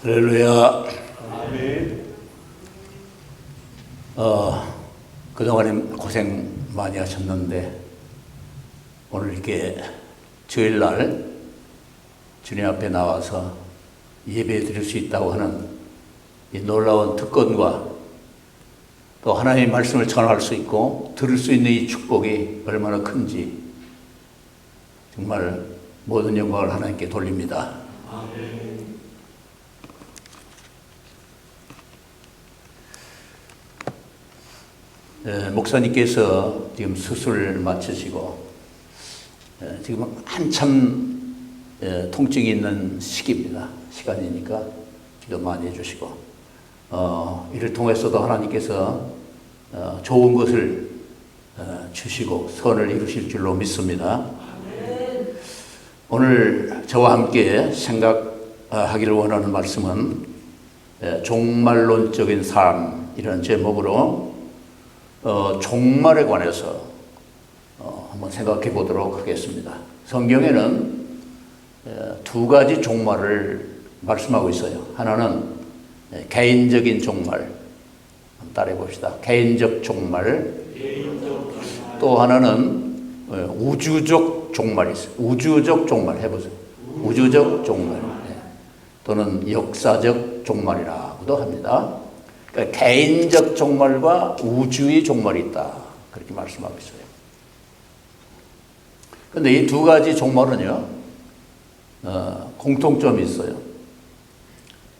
할렐루야. 아멘. 그동안에 고생 많이 하셨는데 오늘 이렇게 주일날 주님 앞에 나와서 예배 드릴 수 있다고 하는 이 놀라운 특권과 또 하나님의 말씀을 전할 수 있고 들을 수 있는 이 축복이 얼마나 큰지 정말 모든 영광을 하나님께 돌립니다. 아멘. 목사님께서 지금 수술 마치시고 지금 한참 통증이 있는 시간이니까 기도 많이 해주시고 이를 통해서도 하나님께서 좋은 것을 주시고 선을 이루실 줄로 믿습니다. 오늘 저와 함께 생각하기를 원하는 말씀은 종말론적인 삶이라는 제목으로 종말에 관해서 한번 생각해 보도록 하겠습니다. 성경에는 두 가지 종말을 말씀하고 있어요. 하나는 개인적인 종말, 한번 따라해 봅시다. 개인적 종말. 또 하나는 우주적 종말이 있어요. 우주적 종말 해보세요. 우주적 종말. 또는 역사적 종말이라고도 합니다. 그러니까 개인적 종말과 우주의 종말이 있다. 그렇게 말씀하고 있어요. 그런데 이 두 가지 종말은요, 공통점이 있어요.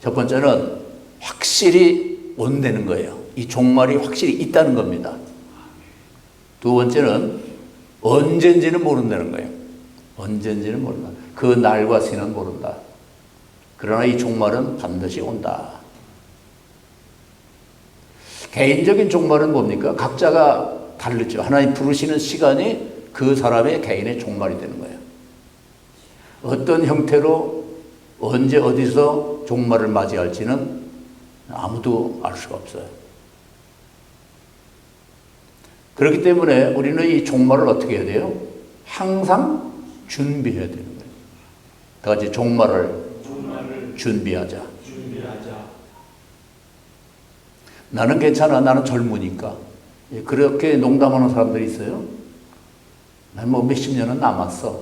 첫 번째는 확실히 온다는 거예요. 이 종말이 확실히 있다는 겁니다. 두 번째는 언젠지는 모른다는 거예요. 언젠지는 모른다. 그 날과 시는 모른다. 그러나 이 종말은 반드시 온다. 개인적인 종말은 뭡니까? 각자가 다르죠. 하나님 부르시는 시간이 그 사람의 개인의 종말이 되는 거예요. 어떤 형태로 언제 어디서 종말을 맞이할지는 아무도 알 수가 없어요. 그렇기 때문에 우리는 이 종말을 어떻게 해야 돼요? 항상 준비해야 되는 거예요. 다 같이 종말을 준비하자. 나는 괜찮아. 나는 젊으니까. 그렇게 농담하는 사람들이 있어요. 난 뭐 몇십 년은 남았어.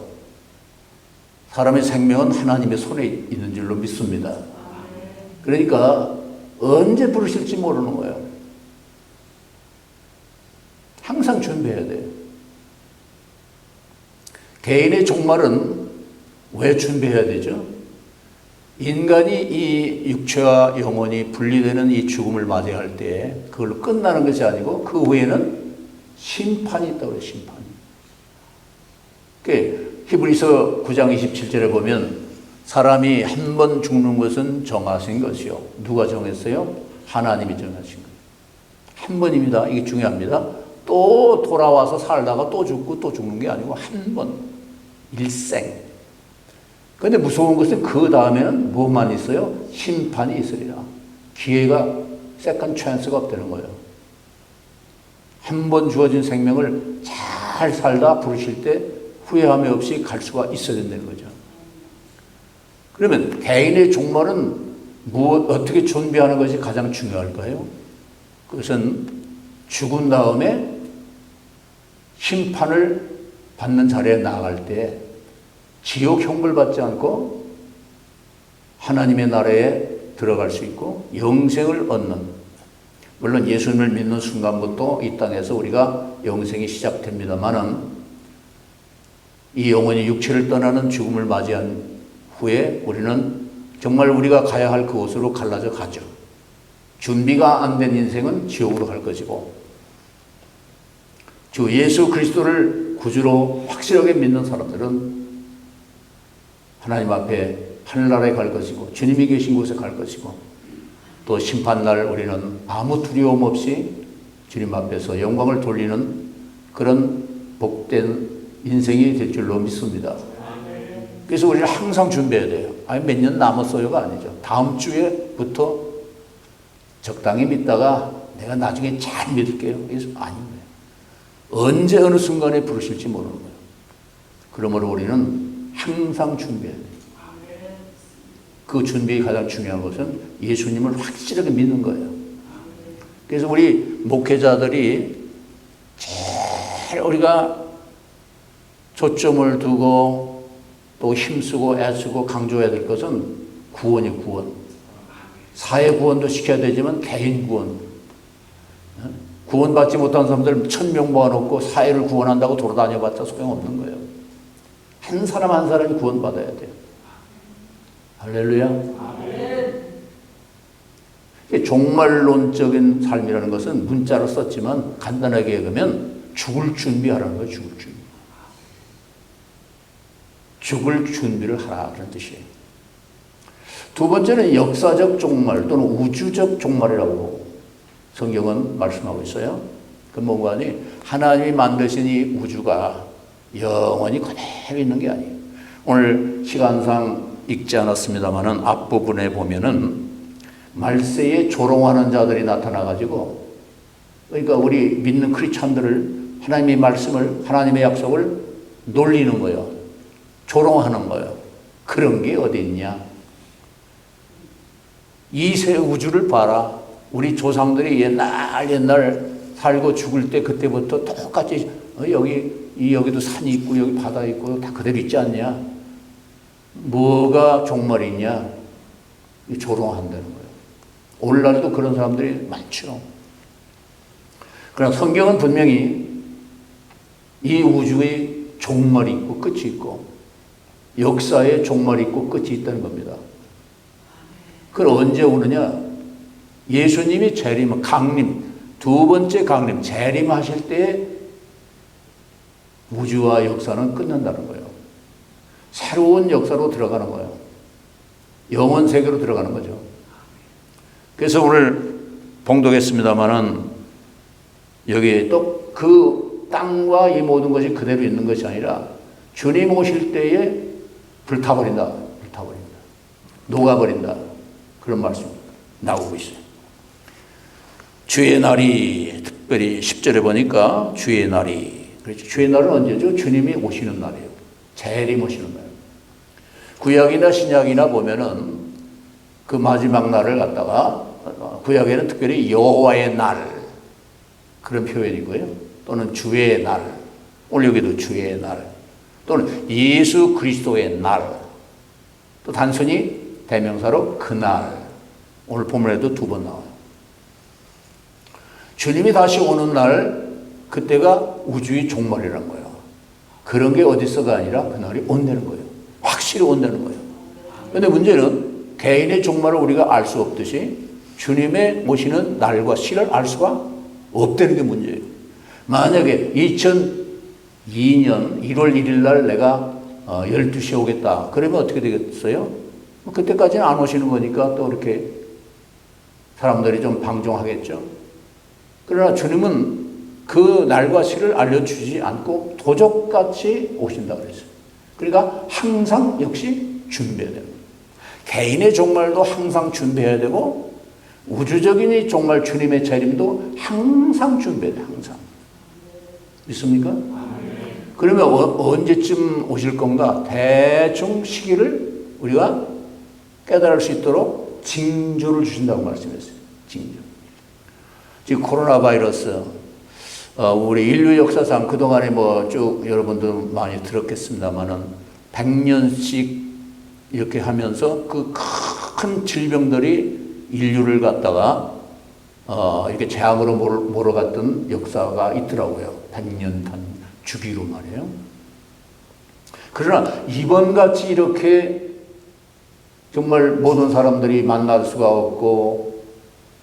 사람의 생명은 하나님의 손에 있는 줄로 믿습니다. 그러니까 언제 부르실지 모르는 거예요. 항상 준비해야 돼요. 개인의 종말은 왜 준비해야 되죠? 인간이 이 육체와 영혼이 분리되는 이 죽음을 맞이할 때 그걸로 끝나는 것이 아니고 그 후에는 심판이 있다고 해요. 심판이. 히브리서 9장 27절에 보면 사람이 한 번 죽는 것은 정하신 것이요. 누가 정했어요? 하나님이 정하신 거예요. 한 번입니다. 이게 중요합니다. 또 돌아와서 살다가 또 죽고 또 죽는 게 아니고 한 번. 일생. 그런데 무서운 것은 그 다음에는 뭐만 있어요? 심판이 있으리라. 기회가 세컨 찬스가 없다는 거예요. 한 번 주어진 생명을 잘 살다 부르실 때 후회함이 없이 갈 수가 있어야 된다는 거죠. 그러면 개인의 종말은 어떻게 준비하는 것이 가장 중요할까요? 그것은 죽은 다음에 심판을 받는 자리에 나아갈 때 지옥 형벌 받지 않고 하나님의 나라에 들어갈 수 있고 영생을 얻는, 물론 예수님을 믿는 순간부터 이 땅에서 우리가 영생이 시작됩니다만은 이 영혼이 육체를 떠나는 죽음을 맞이한 후에 우리는 정말 우리가 가야 할 그곳으로 갈라져 가죠. 준비가 안 된 인생은 지옥으로 갈 것이고 주 예수 그리스도를 구주로 확실하게 믿는 사람들은 하나님 앞에 하늘나라에 갈 것이고 주님이 계신 곳에 갈 것이고 또 심판날 우리는 아무 두려움 없이 주님 앞에서 영광을 돌리는 그런 복된 인생이 될 줄로 믿습니다. 그래서 우리는 항상 준비해야 돼요. 아니 몇 년 남았어요가 아니죠. 다음 주에부터 적당히 믿다가 내가 나중에 잘 믿을게요. 그래서 아닙니다. 언제 어느 순간에 부르실지 모르는 거예요. 그러므로 우리는 항상 준비해야 돼요. 그 준비가 가장 중요한 것은 예수님을 확실하게 믿는 거예요. 그래서 우리 목회자들이 제일 우리가 초점을 두고 또 힘쓰고 애쓰고 강조해야 될 것은 구원이 구원. 사회 구원도 시켜야 되지만 개인 구원. 구원받지 못한 사람들 1000명 모아놓고 사회를 구원한다고 돌아다녀봤자 소용없는 거예요. 한 사람 한 사람이 구원받아야 돼요. 할렐루야. 종말론적인 삶이라는 것은 문자로 썼지만 간단하게 얘기하면 죽을 준비하라는 거예요. 죽을 준비. 죽을 준비를 하라 그런 뜻이에요. 두 번째는 역사적 종말 또는 우주적 종말이라고 성경은 말씀하고 있어요. 그 뭔가니 하나님이 만드신 이 우주가 영원히 그대로 있는 게 아니에요. 오늘 시간상 읽지 않았습니다만은 앞부분에 보면은 말세에 조롱하는 자들이 나타나가지고, 그러니까 우리 믿는 크리스찬들을 하나님의 말씀을, 하나님의 약속을 놀리는 거예요. 조롱하는 거예요. 그런 게 어디 있냐? 이 새 우주를 봐라. 우리 조상들이 옛날 살고 죽을 때 그때부터 똑같이 여기도 산이 있고 여기 바다 있고 다 그대로 있지 않냐? 뭐가 종말이냐? 조롱한다는 거예요. 오늘날도 그런 사람들이 많죠. 그러나 성경은 분명히 이 우주의 종말이 있고 끝이 있고 역사의 종말이 있고 끝이 있다는 겁니다. 그걸 언제 오느냐? 예수님이 재림, 강림, 두 번째 강림, 재림하실 때 우주와 역사는 끝난다는 거예요. 새로운 역사로 들어가는 거예요. 영원 세계로 들어가는 거죠. 그래서 오늘 봉독했습니다마는 여기 또 그 땅과 이 모든 것이 그대로 있는 것이 아니라 주님 오실 때에 불타버린다. 녹아버린다. 그런 말씀이 나오고 있어요. 주의 날이 특별히 10절에 보니까 주의 날이, 그렇죠. 주의 날은 언제죠? 주님이 오시는 날이에요. 재림 오시는 날. 구약이나 신약이나 보면은 그 마지막 날을 갖다가 구약에는 특별히 여호와의 날 그런 표현이고요. 또는 주의 날, 오늘 여기도 주의 날, 또는 예수 그리스도의 날, 또 단순히 대명사로 그날, 오늘 본문에도 2번 나와요. 주님이 다시 오는 날, 그때가 우주의 종말이라는 거예요. 그런 게 어디서가 아니라 그날이 온다는 거예요. 확실히 온다는 거예요. 그런데 문제는 개인의 종말을 우리가 알 수 없듯이 주님의 오시는 날과 시를 알 수가 없다는 게 문제예요. 만약에 2002년 1월 1일 날 내가 12시에 오겠다. 그러면 어떻게 되겠어요? 그때까지는 안 오시는 거니까 또 이렇게 사람들이 좀 방종하겠죠. 그러나 주님은 그 날과 시를 알려주지 않고 도적같이 오신다 그랬어요. 그러니까 항상 역시 준비해야 되는 거예요. 개인의 종말도 항상 준비해야 되고 우주적인 이 종말 주님의 재림도 항상 준비해야 돼요. 항상. 믿습니까? 그러면 언제쯤 오실 건가? 대충 시기를 우리가 깨달을 수 있도록 징조를 주신다고 말씀했어요. 징조. 지금 코로나 바이러스, 우리 인류 역사상 그동안에 쭉 여러분들 많이 들었겠습니다만은 100년씩 이렇게 하면서 그 큰 질병들이 인류를 갖다가 이렇게 재앙으로 몰아갔던 역사가 있더라고요. 100년 단 주기로 말이에요. 그러나 이번같이 이렇게 정말 모든 사람들이 만날 수가 없고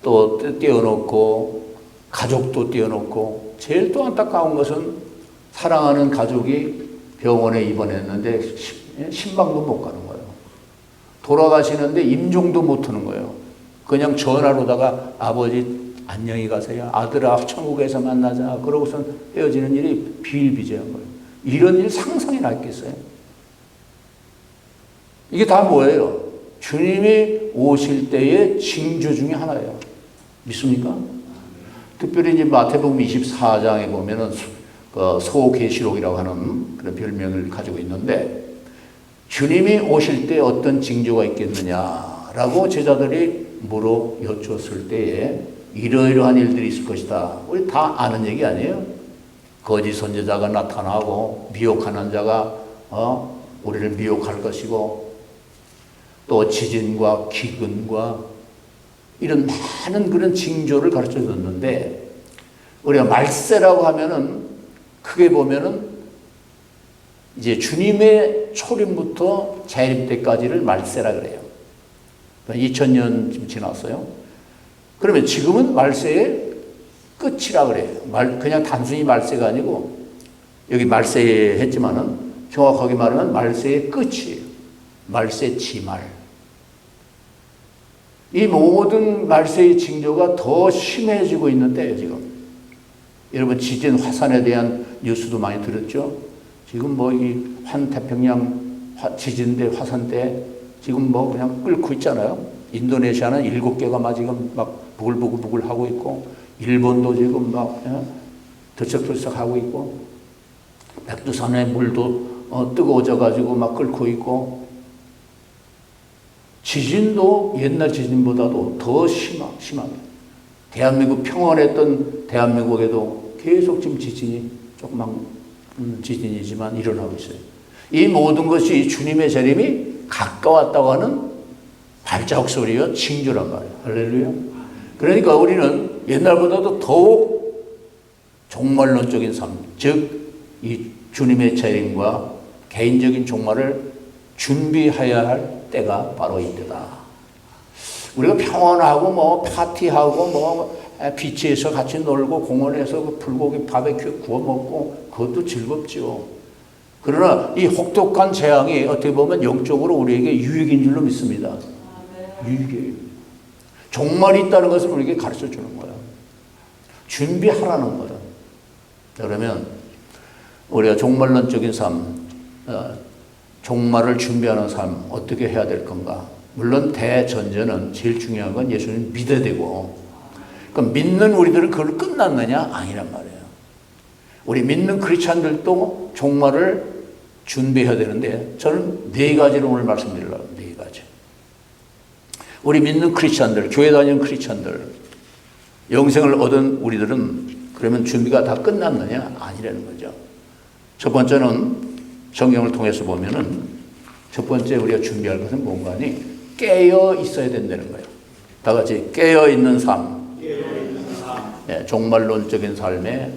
또 떼어놓고 가족도 떼어놓고 제일 또 안타까운 것은 사랑하는 가족이 병원에 입원했는데 신방도 못 가는 거예요. 돌아가시는데 임종도 못 하는 거예요. 그냥 전화로다가 아버지 안녕히 가세요. 아들아 천국에서 만나자. 그러고선 헤어지는 일이 비일비재한 거예요. 이런 일 상상이나 있겠어요? 이게 다 뭐예요? 주님이 오실 때의 징조 중에 하나예요. 믿습니까? 특별히 이제 마태복음 24장에 보면은 소계시록이라고 하는 그런 별명을 가지고 있는데 주님이 오실 때 어떤 징조가 있겠느냐라고 제자들이 물어 여쭈었을 때에 이러이러한 일들이 있을 것이다. 우리 다 아는 얘기 아니에요? 거짓 선지자가 나타나고 미혹하는 자가 우리를 미혹할 것이고 또 지진과 기근과 이런 많은 그런 징조를 가르쳐 줬는데 우리가 말세라고 하면은 크게 보면은 이제 주님의 초림부터 재림 때까지를 말세라 그래요. 2000년 지금 지났어요. 그러면 지금은 말세의 끝이라 그래요. 그냥 단순히 말세가 아니고 여기 말세 했지만은 정확하게 말하면 말세의 끝이에요. 말세 지말. 이 모든 말세의 징조가 더 심해지고 있는 때예요, 지금. 여러분, 지진 화산에 대한 뉴스도 많이 들었죠? 지금 뭐 이 환태평양 지진 때, 화산 때 지금 뭐 그냥 끓고 있잖아요. 인도네시아는 7개가 막 지금 막 부글부글 하고 있고, 일본도 지금 막 들썩들썩 하고 있고, 백두산의 물도 뜨거워져 가지고 막 끓고 있고, 지진도 옛날 지진보다도 더 심하게. 대한민국 평온했던 대한민국에도 계속 지금 지진이 조그만 지진이지만 일어나고 있어요. 이 모든 것이 주님의 재림이 가까웠다고 하는 발자국 소리와 징조란 말이에요. 할렐루야. 그러니까 우리는 옛날보다도 더욱 종말론적인 삶, 즉 이 주님의 재림과 개인적인 종말을 준비해야 할 때가 바로 이때다. 우리가 평안하고 뭐 파티하고 뭐 비치에서 같이 놀고 공원에서 불고기 바베큐 구워 먹고 그것도 즐겁죠. 그러나 이 혹독한 재앙이 어떻게 보면 영적으로 우리에게 유익인 줄로 믿습니다. 유익이에요. 종말이 있다는 것을 우리에게 가르쳐 주는 거야. 준비하라는 거야. 그러면 우리가 종말론적인 삶, 종말을 준비하는 삶 어떻게 해야 될 건가? 물론 대전제는 제일 중요한 건 예수님 믿어야 되고, 그럼 믿는 우리들은 그걸 끝났느냐? 아니란 말이에요. 우리 믿는 크리스찬들도 종말을 준비해야 되는데 저는 4가지를 오늘 말씀드리려고. 4가지. 우리 믿는 크리스찬들, 교회 다니는 크리스찬들, 영생을 얻은 우리들은 그러면 준비가 다 끝났느냐? 아니라는 거죠. 첫 번째는 성경을 통해서 보면은 첫 번째 우리가 준비할 것은 뭔가 하니 깨어 있어야 된다는 거예요. 다 같이 깨어 있는 삶. 예, 종말론적인 삶에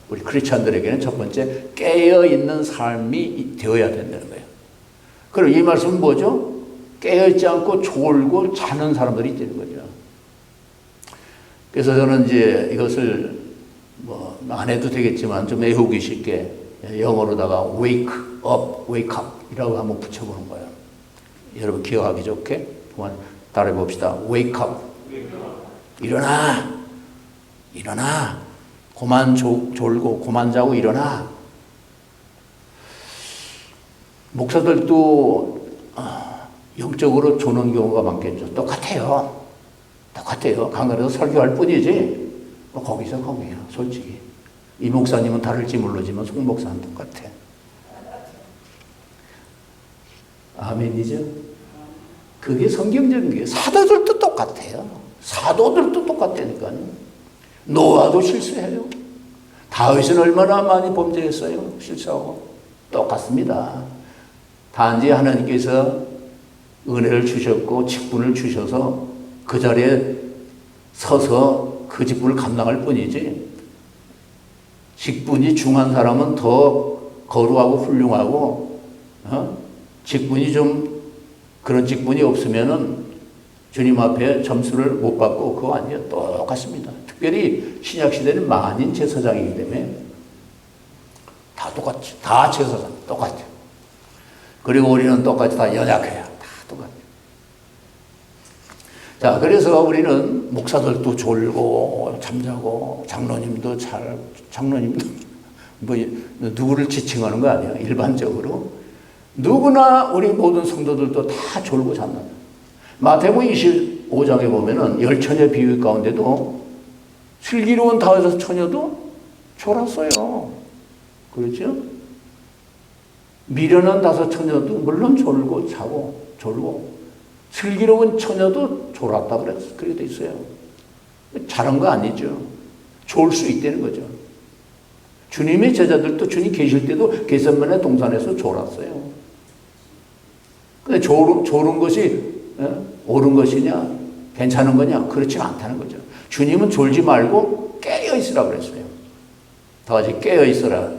우리 크리스찬들에게는 첫 번째 깨어 있는 삶이 되어야 된다는 거예요. 그럼 이 말씀은 뭐죠? 깨어 있지 않고 졸고 자는 사람들이 있다는 거죠. 그래서 저는 이제 이것을 뭐 안 해도 되겠지만 좀 외우기 쉽게 영어로다가 wake up 이라고 한번 붙여보는 거예요. 여러분 기억하기 좋게 한번 따라해 봅시다. wake up. 일어나. 그만 졸고 그만 자고 일어나. 목사들도 영적으로 조는 경우가 많겠죠. 똑같아요. 강단에서 설교할 뿐이지 뭐 거기서 거기야. 솔직히 이 목사님은 다를지 모르지만 송 목사는 똑같아. 아멘이죠? 그게 성경적인 게 사도들도 똑같아요. 사도들도 똑같다니까요. 노아도 실수해요. 다윗은 얼마나 많이 범죄했어요. 실수하고. 똑같습니다. 단지 하나님께서 은혜를 주셨고 직분을 주셔서 그 자리에 서서 그 직분을 감당할 뿐이지, 직분이 중한 사람은 더 거룩하고 훌륭하고 직분이 좀 그런 직분이 없으면은 주님 앞에 점수를 못 받고 그거 아니에요. 똑같습니다. 특별히 신약시대는 만인 제사장이기 때문에 다 똑같죠. 다 제사장 똑같죠. 그리고 우리는 똑같이 다 연약해요. 다 똑같아요. 자, 그래서 우리는 목사들도 졸고 잠자고 장로님도 뭐 누구를 지칭하는 거 아니야. 일반적으로 누구나 우리 모든 성도들도 다 졸고 잡는다. 마태복음 25장에 보면은 10처녀 비유 가운데도 슬기로운 5 처녀도 졸았어요. 그렇죠? 미련한 다섯 처녀도 물론 졸고 자고 졸고 슬기로운 처녀도 졸았다 그랬어. 그렇게 돼 있어요. 잘한 거 아니죠. 졸 수 있다는 거죠. 주님의 제자들도 주님 계실 때도 겟세마네 동산에서 졸았어요. 근데 졸은 것이 옳은 것이냐 괜찮은 거냐 그렇지 않다는 거죠. 주님은 졸지 말고 깨어 있으라 그랬어요. 다 같이 깨어 있으라.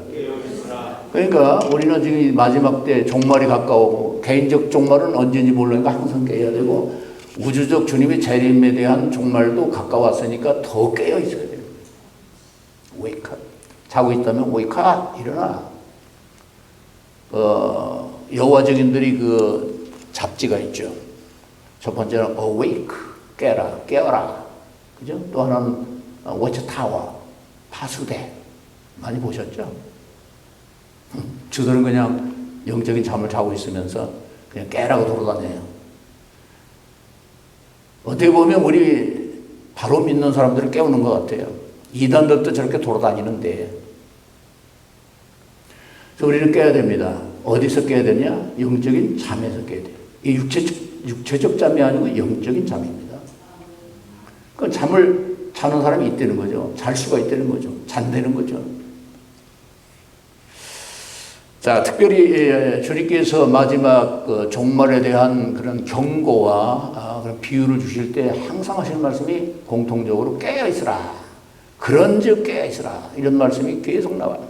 그러니까 우리는 지금 마지막 때 종말이 가까우고 개인적 종말은 언제인지 모르니까 항상 깨어야 되고 우주적 주님의 재림에 대한 종말도 가까웠으니까 더 깨어 있어야 돼요. Wake up. 자고 있다면 wake up. 일어나. 여호와 증인들이 그 잡지가 있죠. 첫 번째는 awake. 깨라. 깨어라. 그죠? 또 하나는 watchtower. 파수대. 많이 보셨죠? 저들은 그냥 영적인 잠을 자고 있으면서 그냥 깨라고 돌아다녀요. 어떻게 보면 우리 바로 믿는 사람들을 깨우는 것 같아요. 이단들도 저렇게 돌아다니는데. 그래서 우리는 깨야 됩니다. 어디서 깨야 되냐? 영적인 잠에서 깨야 돼요. 이 육체적 잠이 아니고 영적인 잠입니다. 그 잠을 자는 사람이 있다는 거죠. 잘 수가 있다는 거죠. 잔다는 거죠. 자, 특별히 주님께서 마지막 그 종말에 대한 그런 경고와 그런 비유를 주실 때 항상 하시는 말씀이 공통적으로 깨어 있으라. 그런즉 깨어 있으라. 이런 말씀이 계속 나와요.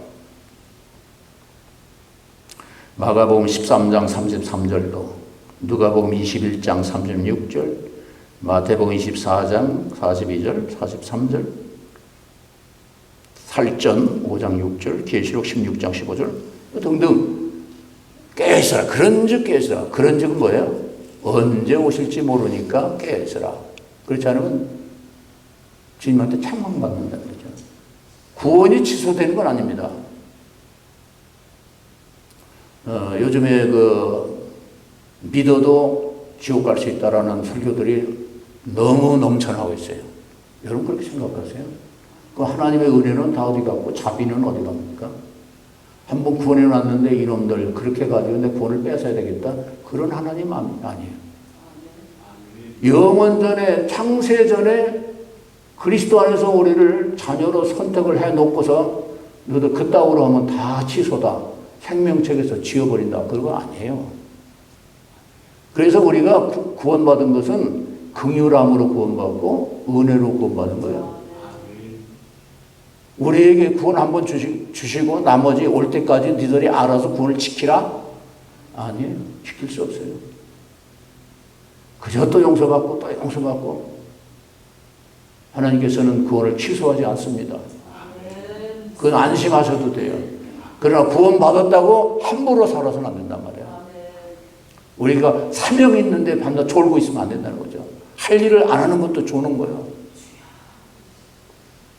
마가복음 13장 33절도, 누가복음 21장 36절, 마태복음 24장 42절, 43절, 살전 5장 6절, 계시록 16장 15절 등등 깨어있어라. 그런즉 깨어있어라. 그런즉은 뭐예요? 언제 오실지 모르니까 깨어있어라. 그렇지 않으면 주님한테 책망받는다는 거죠. 구원이 취소되는 건 아닙니다. 요즘에 믿어도 지옥 갈 수 있다라는 설교들이 너무 넘쳐나고 있어요. 여러분 그렇게 생각하세요? 그 하나님의 은혜는 다 어디 갔고 자비는 어디 갑니까? 한번 구원해 놨는데 이놈들 그렇게 가지고 내 구원을 뺏어야 되겠다. 그런 하나님 아니에요. 영원 전에 창세 전에 그리스도 안에서 우리를 자녀로 선택을 해 놓고서 너희들 그따구로 하면 다 취소다. 생명책에서 지워버린다. 그거 아니에요. 그래서 우리가 구원받은 것은 긍휼함으로 구원받고 은혜로 구원받은 거예요. 우리에게 구원 한번 주시고 나머지 올 때까지 니들이 알아서 구원을 지키라? 아니에요. 지킬 수 없어요. 그저 또 용서받고 또 용서받고 하나님께서는 구원을 취소하지 않습니다. 그건 안심하셔도 돼요. 그러나 구원받았다고 함부로 살아서는 안 된단 말이에요. 우리가 사명이 있는데 밤낮 졸고 있으면 안 된다는 거죠. 할 일을 안 하는 것도 좋은 거예요.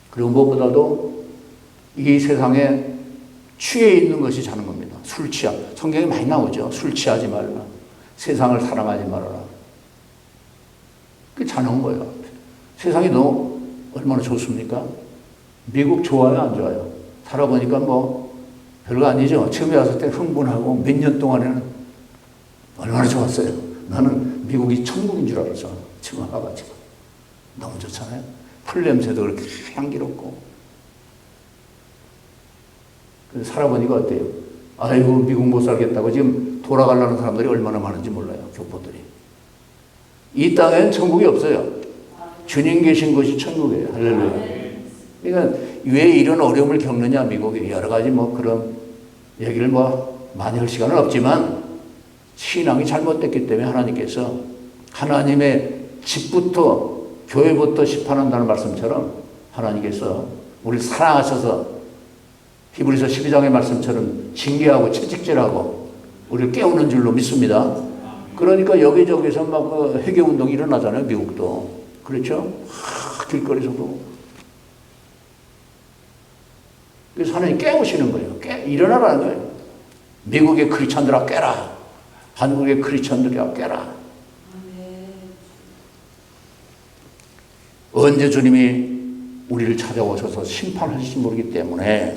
그리고 무엇보다도 이 세상에 취해 있는 것이 자는 겁니다. 술 취함. 성경에 많이 나오죠. 술 취하지 말라. 세상을 사랑하지 말아라. 그게 자는 거예요. 세상이 너무 얼마나 좋습니까? 미국 좋아요? 안 좋아요? 살아보니까 뭐 별거 아니죠. 처음에 왔을 때 흥분하고 몇 년 동안에는 얼마나 좋았어요. 나는 미국이 천국인 줄 알았어. 지금 와가지고. 너무 좋잖아요. 풀 냄새도 그렇게 향기롭고. 그래서 살아보니까 어때요? 아이고, 미국 못 살겠다고 지금 돌아가려는 사람들이 얼마나 많은지 몰라요. 교포들이. 이 땅엔 천국이 없어요. 주님 계신 곳이 천국이에요. 할렐루야. 그러니까 왜 이런 어려움을 겪느냐, 미국이. 여러 가지 뭐 그런 얘기를 뭐 많이 할 시간은 없지만 신앙이 잘못됐기 때문에 하나님께서 하나님의 집부터 교회부터 심판한다는 말씀처럼 하나님께서 우리를 사랑하셔서 히브리서 12장의 말씀처럼 징계하고 채찍질하고 우리를 깨우는 줄로 믿습니다. 그러니까 여기저기서 막 회개운동이 일어나잖아요. 미국도. 그렇죠? 길거리에서도. 그래서 하나님 깨우시는 거예요. 일어나라는 거예요. 미국의 크리스찬들아 깨라. 한국의 크리스찬들아 깨라. 언제 주님이 우리를 찾아오셔서 심판하실지 모르기 때문에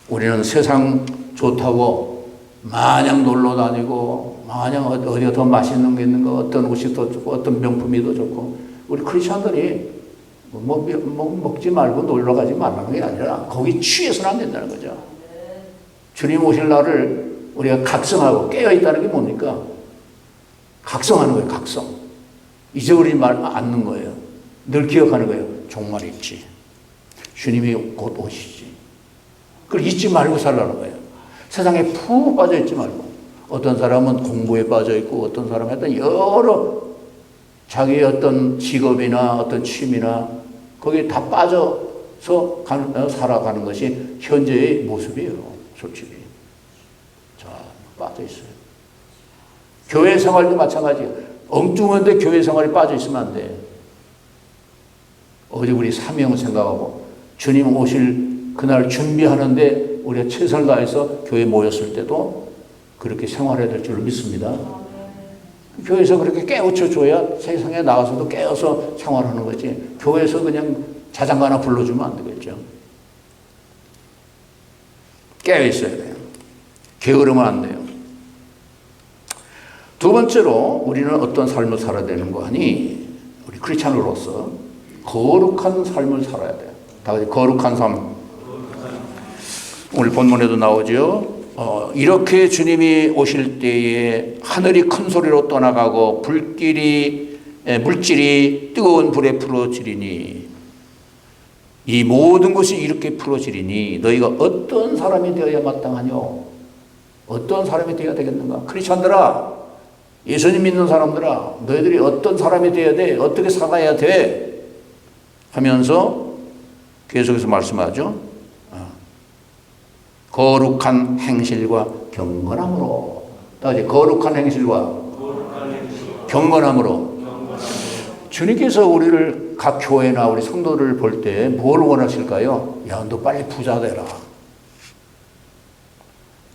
우리는 세상 좋다고 마냥 놀러 다니고 마냥 어디가 더 맛있는 게 있는가, 어떤 옷이 더 좋고 어떤 명품이 더 좋고, 우리 크리스천들이 먹지 말고 놀러 가지 말라는 게 아니라 거기 취해서는 안 된다는 거죠. 주님 오실 날을 우리가 각성하고 깨어있다는 게 뭡니까? 각성하는 거예요. 각성. 잊어버리지 않는 거예요. 늘 기억하는 거예요. 종말 있지. 주님이 곧 오시지. 그걸 잊지 말고 살라는 거예요. 세상에 푹 빠져 있지 말고. 어떤 사람은 공부에 빠져 있고, 어떤 사람은 어떤 여러 자기의 어떤 직업이나 어떤 취미나 거기에 다 빠져서 살아가는 것이 현재의 모습이에요. 솔직히. 자, 빠져 있어요. 교회 생활도 마찬가지예요. 엉뚱한데 교회 생활이 빠져 있으면 안 돼. 어디 우리 사명을 생각하고 주님 오실 그날 준비하는데 우리가 최선을 다해서 교회에 모였을 때도 그렇게 생활해야 될 줄 믿습니다. 교회에서 그렇게 깨우쳐줘야 세상에 나가서도 깨어서 생활하는 거지. 교회에서 그냥 자장가 하나 불러주면 안 되겠죠. 깨어있어야 돼요. 게으르면 안 돼요. 두 번째로 우리는 어떤 삶을 살아야 되는 거 하니, 우리 크리스찬으로서 거룩한 삶을 살아야 돼요. 다 같이 거룩한 삶. 오늘 본문에도 나오죠. 이렇게 주님이 오실 때에 하늘이 큰 소리로 떠나가고 물질이 뜨거운 불에 풀어지리니, 이 모든 것이 이렇게 풀어지리니 너희가 어떤 사람이 되어야 마땅하뇨? 어떤 사람이 되어야 되겠는가? 크리스찬들아, 예수님 믿는 사람들아, 너희들이 어떤 사람이 되어야 돼? 어떻게 살아야 돼? 하면서 계속해서 말씀하죠. 거룩한 행실과 경건함으로. 다시 거룩한 행실과 경건함으로. 주님께서 우리를 각 교회나 우리 성도를 볼 때 뭘 원하실까요? 야, 너 빨리 부자 되라.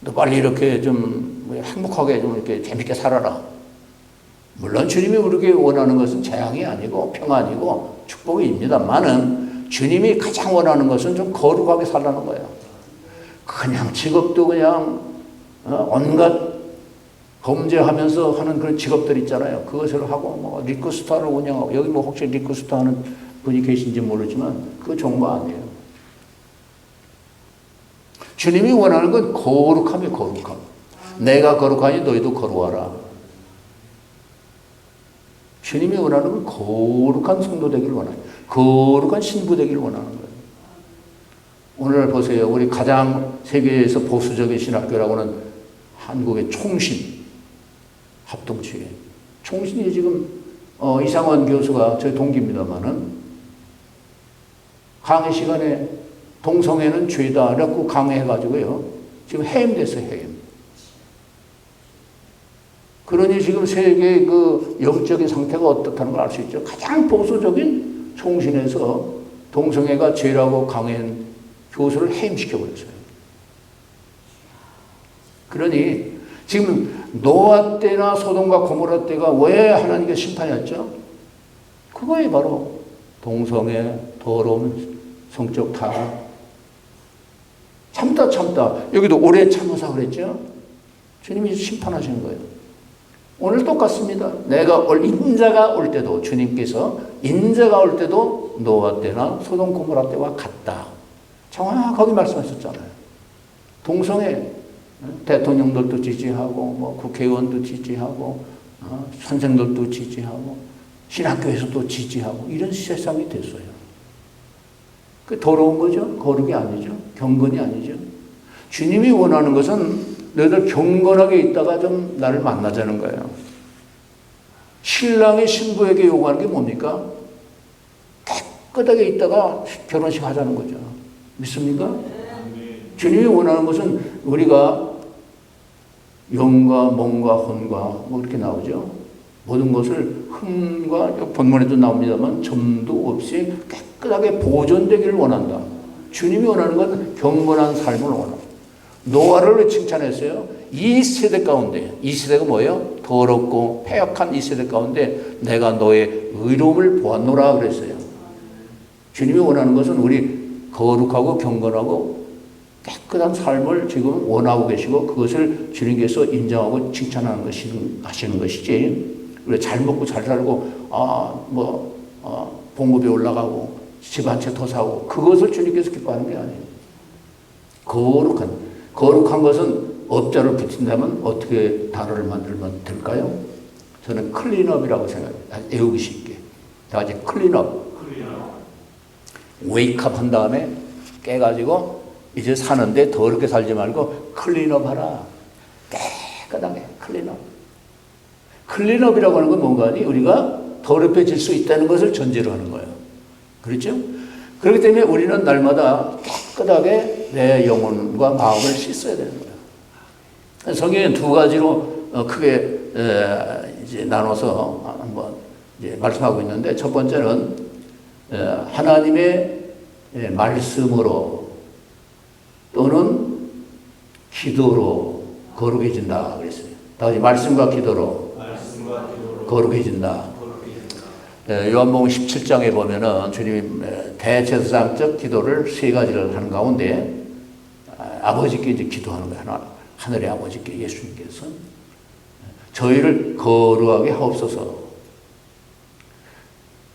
너 빨리 이렇게 좀 행복하게 좀 이렇게 재밌게 살아라. 물론 주님이 우리에게 원하는 것은 재앙이 아니고 평안이고 축복입니다만은, 주님이 가장 원하는 것은 좀 거룩하게 살라는 거예요. 그냥 직업도 그냥 온갖 범죄하면서 하는 그런 직업들 있잖아요. 그것을 하고 뭐 리크스타를 운영하고, 여기 뭐 혹시 리크스타 하는 분이 계신지 모르지만 그거 정말 아니에요. 주님이 원하는 건 거룩함이에요. 거룩함. 내가 거룩하니 너희도 거룩하라. 주님이 원하는 건 거룩한 성도 되기를 원해요. 거룩한 신부 되기를 원하는 거예요. 오늘 보세요. 우리 가장 세계에서 보수적인 신학교라고는 한국의 총신, 합동치회. 총신이 지금 이상원 교수가 저희 동기입니다만은, 강의 시간에 동성애는 죄다 라고 강의해가지고요, 지금 해임됐어요. 해임. 그러니 지금 세계의 그 영적인 상태가 어떻다는 걸 알 수 있죠. 가장 보수적인 총신에서 동성애가 죄라고 강의한 교수를 해임시켜버렸어요. 그러니 지금 노아 때나 소돔과 고모라 때가 왜 하나님께 심판이었죠? 그거에 바로 동성애, 더러운 성적 타락. 참다. 여기도 오래 참으사 그랬죠? 주님이 심판하시는 거예요. 오늘 똑같습니다. 인자가 올 때도, 주님께서 인자가 올 때도 노아 때나 소돔 고모라 때와 같다. 정확하게 말씀하셨잖아요. 동성애, 대통령들도 지지하고, 뭐 국회의원도 지지하고, 선생들도 지지하고, 신학교에서도 지지하고, 이런 세상이 됐어요. 그 더러운 거죠. 거룩이 아니죠. 경건이 아니죠. 주님이 원하는 것은 너희들 경건하게 있다가 좀 나를 만나자는 거예요. 신랑이 신부에게 요구하는 게 뭡니까? 깨끗하게 있다가 결혼식 하자는 거죠. 믿습니까? 주님이 원하는 것은 우리가 영과 몸과 혼과 뭐 이렇게 나오죠. 모든 것을 흠과, 본문에도 나옵니다만, 점도 없이 깨끗하게 보존되기를 원한다. 주님이 원하는 건 경건한 삶을 원합니다. 노아를 왜 칭찬했어요? 이 세대 가운데, 이 세대가 뭐예요? 더럽고 패역한 이 세대 가운데 내가 너의 의로움을 보았노라 그랬어요. 주님이 원하는 것은 우리 거룩하고 경건하고 깨끗한 삶을 지금 원하고 계시고 그것을 주님께서 인정하고 칭찬하는 하시는 것이지. 우리 잘 먹고 잘 살고 봉급이 올라가고 집 한 채 더 사고 그것을 주님께서 기뻐하는 게 아니에요. 거룩한 것은 업자를 붙인다면 어떻게 단어를 만들면 될까요? 저는 클린업이라고 생각합니다. 외우기 쉽게. 다 같이 클린업. 웨이크업 한 다음에 깨가지고 이제 사는데 더럽게 살지 말고 클린업 하라. 깨끗하게 클린업. 클린업이라고 하는 건 뭔가 하니 우리가 더럽혀질 수 있다는 것을 전제로 하는 거예요. 그렇죠? 그렇기 때문에 우리는 날마다 깨끗하게 내 영혼과 마음을 씻어야 되는 거예요. 성경에 두 가지로 크게 이제 나눠서 한번 이제 말씀하고 있는데 첫 번째는 하나님의 말씀으로 또는 기도로 거룩해진다 그랬어요. 다시 말씀과 기도로 거룩해진다. 요한복음 17장에 보면은 주님 대제사장적 기도를 세 가지를 하는 가운데 아버지께 이제 기도하는 거예요. 하늘의 아버지께 예수님께서 저희를 거룩하게 하옵소서.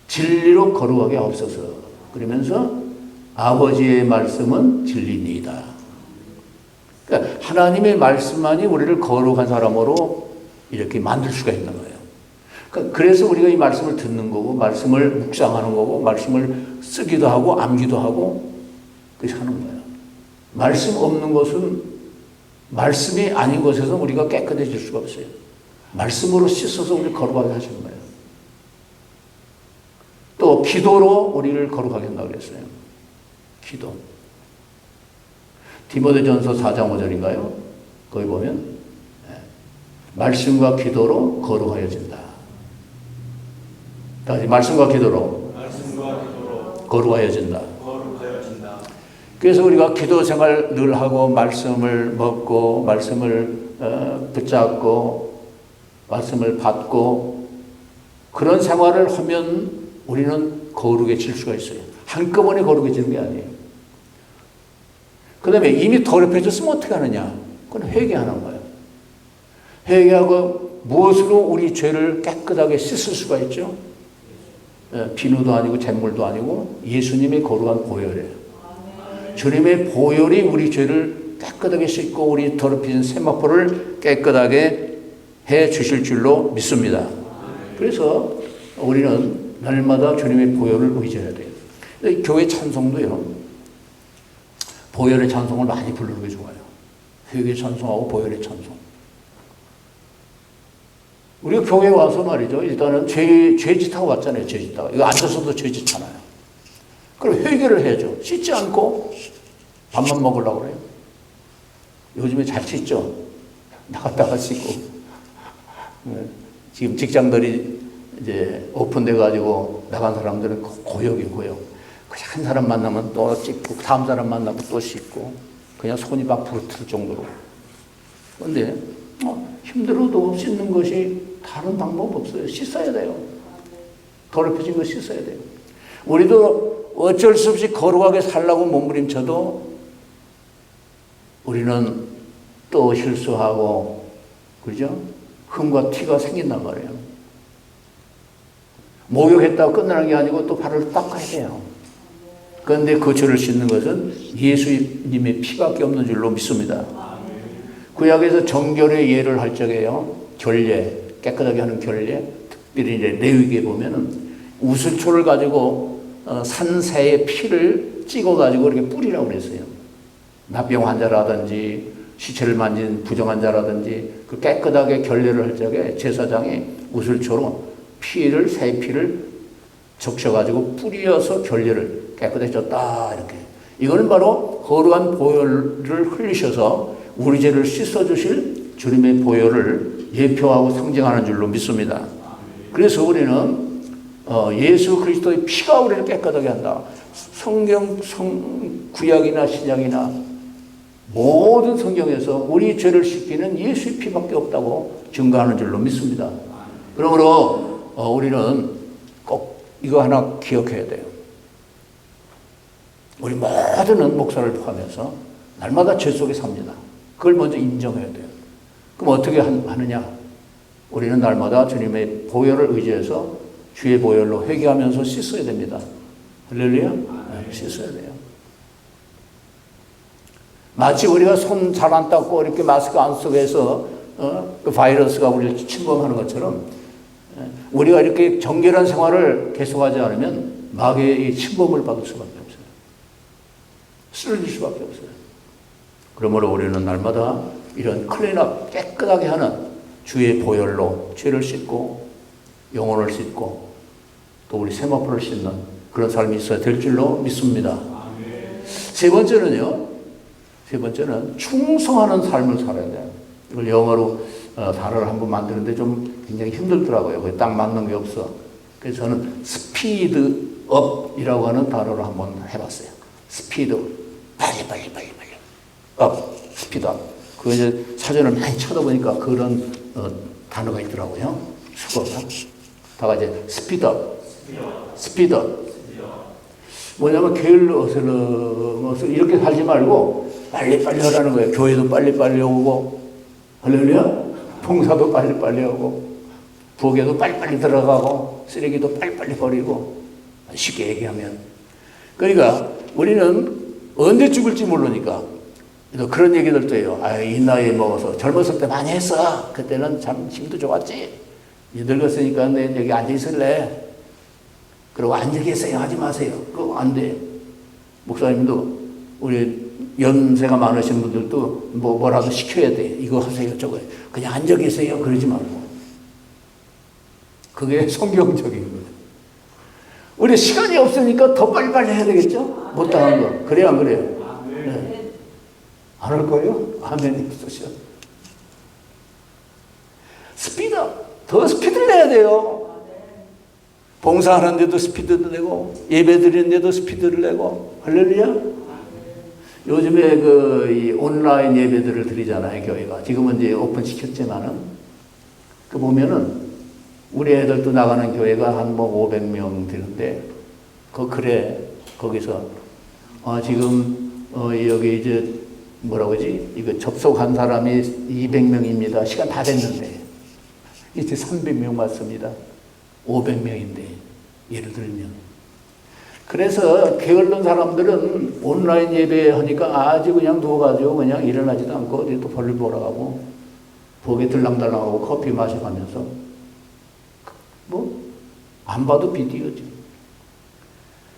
진리로 거룩하게 하옵소서. 그러면서 아버지의 말씀은 진리니이다. 그러니까 하나님의 말씀만이 우리를 거룩한 사람으로 이렇게 만들 수가 있는 거예요. 그래서 우리가 이 말씀을 듣는 거고 말씀을 묵상하는 거고 말씀을 쓰기도 하고 암기도 하고 그렇게 하는 거예요. 말씀 없는 것은 말씀이 아닌 것에서 우리가 깨끗해질 수가 없어요. 말씀으로 씻어서 우리를 거룩하게 하시는 거예요. 또 기도로 우리를 거룩하게 한다고 그랬어요. 기도. 디모데전서 4장 5절인가요? 거기 보면 말씀과 기도로 거룩하여진다. 다시 말씀과 기도로 거룩하여진다. 그래서 우리가 기도 생활 늘 하고 말씀을 먹고 말씀을 붙잡고 말씀을 받고 그런 생활을 하면 우리는 거룩해질 수가 있어요. 한꺼번에 거룩해지는 게 아니에요. 그 다음에 이미 더럽혀졌으면 어떻게 하느냐? 그건 회개하는 거예요. 회개하고 무엇으로 우리 죄를 깨끗하게 씻을 수가 있죠? 비누도 아니고 잿물도 아니고 예수님의 거룩한 보혈이에요. 주님의 보혈이 우리 죄를 깨끗하게 씻고 우리 더럽혀진 세마포를 깨끗하게 해 주실 줄로 믿습니다. 그래서 우리는 날마다 주님의 보혈을 의지해야 돼요. 교회 찬송도요. 보혈의 찬송을 많이 부르는 게 좋아요. 회개 찬송하고 보혈의 찬송. 우리가 교회 와서 말이죠. 일단은 죄짓하고 왔잖아요. 죄짓다가. 이거 앉아서도 죄짓잖아요. 그럼 회개를 해야죠. 씻지 않고 밥만 먹으려고 그래요. 요즘에 잘 씻죠. 나갔다가 씻고. 지금 직장들이 이제 오픈돼가지고 나간 사람들은 고역이고요. 그냥 한 사람 만나면 또 씻고, 다음 사람 만나면 또 씻고, 그냥 손이 막 부르틀 정도로. 그런데 힘들어도 씻는 것이 다른 방법 없어요. 씻어야 돼요. 더럽혀진 거 씻어야 돼요. 우리도 어쩔 수 없이 거룩하게 살라고 몸부림쳐도 우리는 또 실수하고, 그죠? 흠과 티가 생긴단 말이에요. 목욕했다고 끝나는 게 아니고 또 발을 닦아야 돼요. 그런데 그 죄를 씻는 것은 예수님의 피밖에 없는 줄로 믿습니다. 구약에서 정결의 예를 할 적에요. 결례, 깨끗하게 하는 결례, 특별히 이제 레위기에 보면은 우슬초를 가지고 산새의 피를 찍어가지고 이렇게 뿌리라고 그랬어요. 나병 환자라든지 시체를 만진 부정한 자라든지 그 깨끗하게 결례를 할 적에 제사장이 우슬초로 새 피를 적셔가지고 뿌려서 결례를 깨끗해졌다 이렇게. 이거는 바로 거룩한 보혈을 흘리셔서 우리 죄를 씻어주실 주님의 보혈을 예표하고 상징하는 줄로 믿습니다. 그래서 우리는 예수 그리스도의 피가 우리를 깨끗하게 한다. 구약이나 신약이나 모든 성경에서 우리 죄를 씻기는 예수의 피밖에 없다고 증거하는 줄로 믿습니다. 그러므로 우리는 꼭 이거 하나 기억해야 돼요. 우리 모든 목사를 포함해서 날마다 죄 속에 삽니다. 그걸 먼저 인정해야 돼요. 그럼 어떻게 하느냐? 우리는 날마다 주님의 보혈을 의지해서 주의 보혈로 회개하면서 씻어야 됩니다. 할렐루야? 네, 씻어야 돼요. 마치 우리가 손 잘 안 닦고 이렇게 마스크 안 쓰고 해서 그 바이러스가 우리를 침범하는 것처럼 우리가 이렇게 정결한 생활을 계속하지 않으면 마귀의 침범을 받을 수밖에 없어요. 쓰러질 수밖에 없어요. 그러므로 우리는 날마다 이런 클린업 깨끗하게 하는 주의 보혈로 죄를 씻고 영혼을 씻고 또 우리 세마포를 씻는 그런 삶이 있어야 될 줄로 믿습니다. 세 번째는 충성하는 삶을 살아야 돼요. 이걸 영어로 단어를 한번 만드는데 좀 굉장히 힘들더라고요. 거기 딱 맞는 게 없어. 그래서 저는 스피드업이라고 하는 단어를 한번 해봤어요. 스피드, 빨리 업, 스피드업. 그 이제 사전을 많이 쳐다보니까 그런 단어가 있더라고요. 수거가. 다 같이 스피드업. 뭐냐면 게을러 어슬렁어슬 이렇게 살지 말고 빨리빨리 하라는 거예요. 교회도 빨리빨리 오고, 할렐루야? 봉사도 빨리빨리 하고, 부엌에도 빨리빨리 들어가고, 쓰레기도 빨리빨리 버리고, 쉽게 얘기하면. 그러니까 우리는 언제 죽을지 모르니까 그런 얘기들도 해요. 이 나이에 먹어서 젊었을 때 많이 했어. 그때는 참 힘도 좋았지. 늙었으니까 내 여기 앉아 있을래. 그리고 앉아 계세요. 하지 마세요. 그거 안 돼. 목사님도 우리 연세가 많으신 분들도 뭐라도 시켜야 돼. 이거 하세요. 저거. 그냥 앉아 계세요. 그러지 말고. 그게 성경적인 거예요. 우리 시간이 없으니까 더 빨리빨리 해야 되겠죠? 못당한 거. 그래요, 안 그래요? 네. 안 할 거예요? 아멘. 쓰셔. 스피드업. 더 스피드를 내야 돼요. 봉사하는데도 스피드를 내고, 예배 드리는데도 스피드를 내고, 할렐루야? 요즘에 이 온라인 예배들을 드리잖아요, 교회가. 지금은 이제 오픈시켰지만은, 그 보면은, 우리 애들도 나가는 교회가 한 500명 되는데, 그래, 거기서, 지금, 여기 이제, 뭐라고 하지? 이거 접속한 사람이 200명입니다. 시간 다 됐는데, 이제 300명 맞습니다. 500명인데, 예를 들면. 그래서 게을른 사람들은 온라인 예배 하니까 아주 그냥 누워가지고 그냥 일어나지도 않고 어디 또 볼일 보러 가고, 부엌에 들랑달랑하고 커피 마셔가면서, 안 봐도 비디오죠.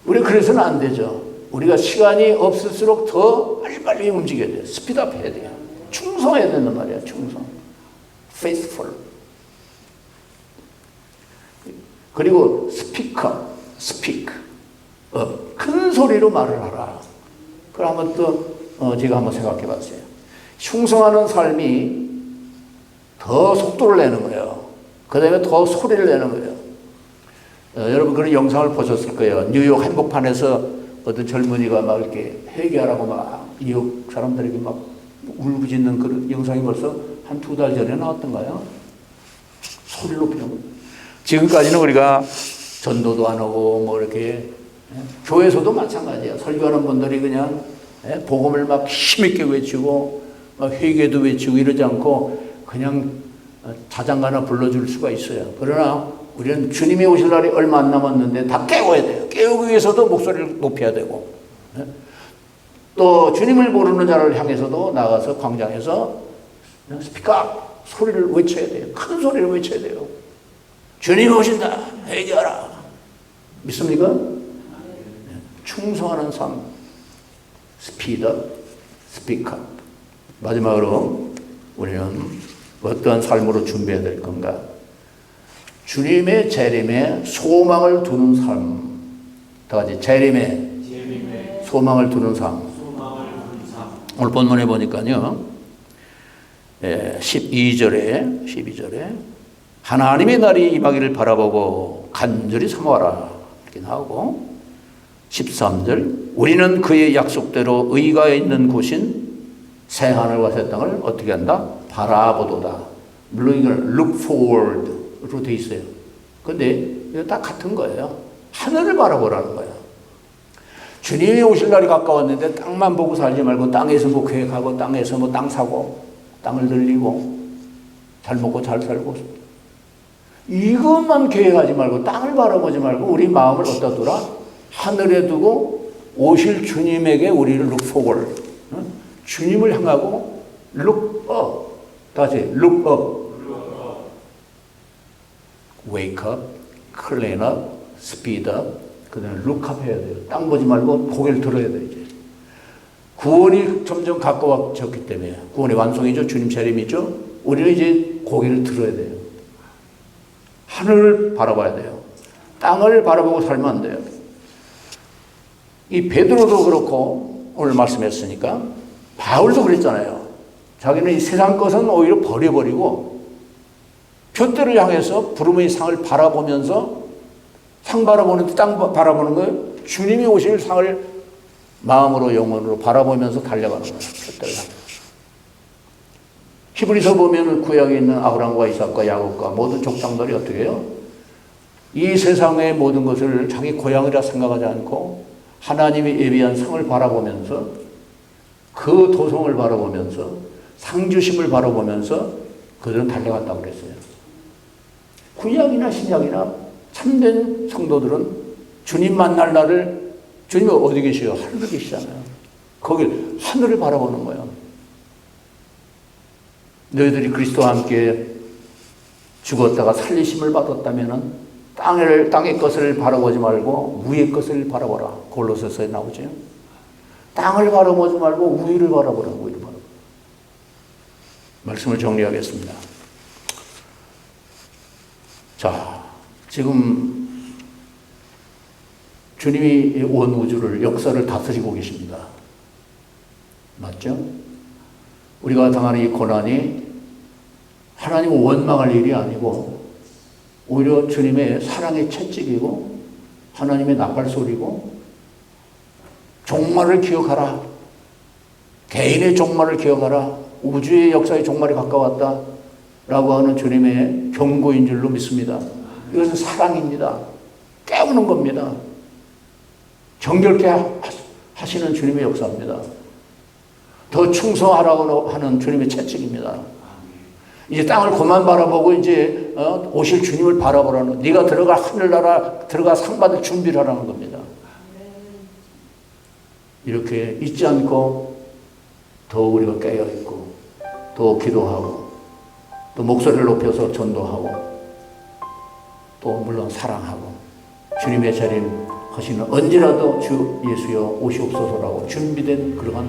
우리 그래서는 안 되죠. 우리가 시간이 없을수록 더 빨리빨리 움직여야 돼요. 스피드업 해야 돼요. 충성해야 된단 말이야, 충성. faithful. 그리고 speak. 큰 소리로 말을 하라. 그걸 한번 또, 제가 한번 생각해 봤어요. 충성하는 삶이 더 속도를 내는 거예요. 그 다음에 더 소리를 내는 거예요. 여러분 그런 영상을 보셨을 거예요. 뉴욕 한복판에서 어떤 젊은이가 막 이렇게 회개하라고 막 뉴욕 사람들에게 막 울부짖는 그런 영상이 벌써 한 2달 전에 나왔던가요? 소리를 높이는 거예요. 지금까지는 우리가 전도도 안 하고 뭐 이렇게 교회에서도 마찬가지예요. 설교하는 분들이 그냥 복음을 막 힘있게 외치고 막 회개도 외치고 이러지 않고 그냥 자장가나 불러줄 수가 있어요. 그러나 우리는 주님이 오실 날이 얼마 안 남았는데 다 깨워야 돼요. 깨우기 위해서도 목소리를 높여야 되고 또 주님을 모르는 자를 향해서도 나가서 광장에서 스피커 소리를 외쳐야 돼요. 큰 소리를 외쳐야 돼요. 주님이 오신다. 회개하라. 믿습니까? 충성하는 삶. 스피드, 스피커. 마지막으로 우리는 어떠한 삶으로 준비해야 될 건가? 주님의 재림에 소망을 두는 삶. 다 같이 재림에 소망을 두는 삶. 오늘 본문에 보니까요. 12절에 하나님의 날이 임하기를 바라보고 간절히 사모하라 이렇게 나오고 13절 우리는 그의 약속대로 의가 있는 곳인 새 하늘과 새 땅을 어떻게 한다? 바라보도다. 물론 이건 look forward로 돼 있어요. 근데 이거 다 같은 거예요. 하늘을 바라보라는 거예요. 주님이 오실 날이 가까웠는데 땅만 보고 살지 말고 땅에서 뭐 계획하고 땅에서 뭐 땅 사고 땅을 늘리고 잘 먹고 잘 살고 이것만 계획하지 말고 땅을 바라보지 말고 우리 마음을 어디다 두라? 하늘에 두고 오실 주님에게 우리를 look forward. 주님을 향하고 look up. 다시 look up. wake up, clean up, speed up. 그 다음에 look up 해야 돼요. 땅 보지 말고 고개를 들어야 돼요. 이제. 구원이 점점 가까워졌기 때문에 구원의 완성이죠. 주님 재림이죠. 우리는 이제 고개를 들어야 돼요. 하늘을 바라봐야 돼요. 땅을 바라보고 살면 안 돼요. 이 베드로도 그렇고 오늘 말씀했으니까 바울도 그랬잖아요. 자기는 이 세상 것은 오히려 버려버리고 표대를 향해서 부름의 상을 바라보면서 상 바라보는데 땅 바라보는 거예요. 주님이 오실 상을 마음으로 영혼으로 바라보면서 달려가는 거예요. 표대를 향해서. 히브리서 보면 구약에 있는 아브라함과 이삭과 야곱과 모든 족장들이 어떻게 해요? 이 세상의 모든 것을 자기 고향이라 생각하지 않고 하나님이 예비한 상을 바라보면서 그 도성을 바라보면서 상주심을 바라보면서 그들은 달려갔다고 그랬어요. 구약이나 신약이나 참된 성도들은 주님 만날 날을 주님이 어디 계셔요? 하늘에 계시잖아요. 거길 하늘을 바라보는 거예요. 너희들이 그리스도와 함께 죽었다가 살리심을 받았다면 땅의 것을 바라보지 말고 위의 것을 바라보라. 골로새서에 나오죠. 땅을 바라보지 말고 위를 바라보라. 위를 바라보라. 말씀을 정리하겠습니다. 자, 지금 주님이 온 우주를 역사를 다스리고 계십니다. 맞죠? 우리가 당하는 이 고난이 하나님을 원망할 일이 아니고 오히려 주님의 사랑의 채찍이고 하나님의 나팔소리고 종말을 기억하라. 개인의 종말을 기억하라. 우주의 역사의 종말이 가까웠다. 라고 하는 주님의 경고인 줄로 믿습니다. 이것은 사랑입니다. 깨우는 겁니다. 정결케 하시는 주님의 역사입니다. 더 충성하라고 하는 주님의 채찍입니다. 이제 땅을 그만 바라보고 이제 오실 주님을 바라보라는, 네가 들어가 하늘나라 들어가 상 받을 준비를 하라는 겁니다. 이렇게 잊지 않고 더 우리가 깨어있고 더 기도하고 또 목소리를 높여서 전도하고 또 물론 사랑하고 주님의 재림 하시는 언제라도 주 예수여 오시옵소서라고 준비된 그러한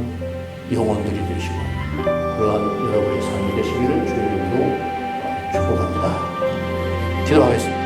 영혼들이 되시고 그러한 여러분의 삶이 되시기를 주의 이름으로 축복합니다. 기도하겠습니다.